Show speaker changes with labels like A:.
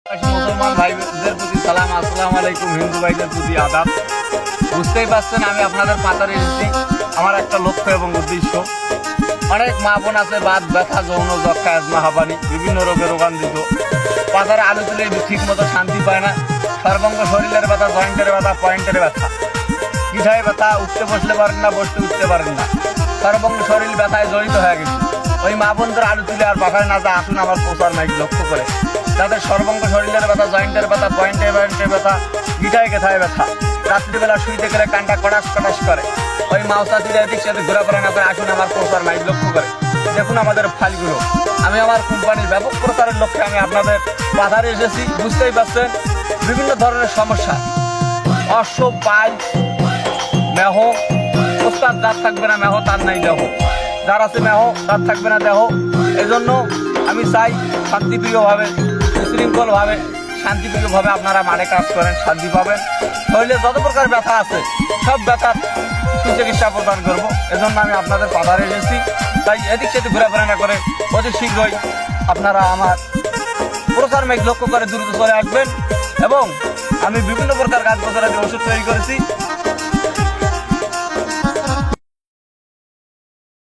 A: মুসলমান ভাইদের প্রতি সালাম, আসসালামু আলাইকুম। হিন্দু ভাইদের প্রতি আদাব। বুঝতেই পারছেন আমি আপনাদের পাতারে এসেছি আমার একটা লক্ষ্য এবং উদ্দেশ্য। অনেক মা বোন আছে বাত ব্যথা, যৌন যক্ষা, অ্যাজমা, হাঁপানি, বিভিন্ন রোগে রোগান্বিত। পাতারে আলু তুলে ঠিক মতো শান্তি পায় না। সর্বাঙ্গ শরীরের ব্যথা, জয়েন্টের ব্যথা, পয়েন্টের ব্যথা, পিঠায় ব্যথা, উঠতে বসলে পারেন না, বসতে উঠতে পারেন না, সর্বাঙ্গ শরীর ব্যথায় জড়িত হয়ে গেছে। ওই মা বোনদের আলু তুলে আর পাখায় না যা আসুন আমার প্রচার মাইক লক্ষ্য করে। যাদের সর্বাঙ্গ শরীরের ব্যথা, জয়েন্টের ব্যথা, পয়েন্টে ব্যথা, গিঠায় গেথায় ব্যথা, রাত্রিবেলা শুইতে গেলে কানটা কটাস কটাস করে, ওই মাওসাতিরা এদিক সেদিক ঘোরাফেরা না করে আসুন আমার প্রচার মাইক লক্ষ্য করে। দেখুন আমাদের ফাইলগুলো। আমি আমার কোম্পানির ব্যাপক প্রচারের লক্ষ্যে আমি আপনাদের বাজারে এসেছি। বুঝতেই পারছেন বিভিন্ন ধরনের সমস্যা, অশ্ব, পাল, মেহ, ওস্তাদ যার থাকবে না মেহ তার নাই দেহ, যার আছে মেহ তার থাকবে না দেহ। এই জন্য আমি চাই শান্তিপ্রিয়ভাবে, সুশৃঙ্খলভাবে, শান্তিপ্রিয়ভাবে আপনারা মাঠে কাজ করেন, শান্তি পাবেন। শরীরে যত প্রকার ব্যথা আছে সব ব্যথার সুচিকিৎসা প্রদান করবো। এজন্য আমি আপনাদের বাজারে এসেছি। তাই এদিক সেদিক ঘোরাফেরা না করে অতি শীঘ্রই আপনারা আমার প্রচার মেঘ লক্ষ্য করে দ্রুত চলে আসবেন। এবং আমি বিভিন্ন প্রকার গাছ গোছার ওষুধ তৈরি করেছি,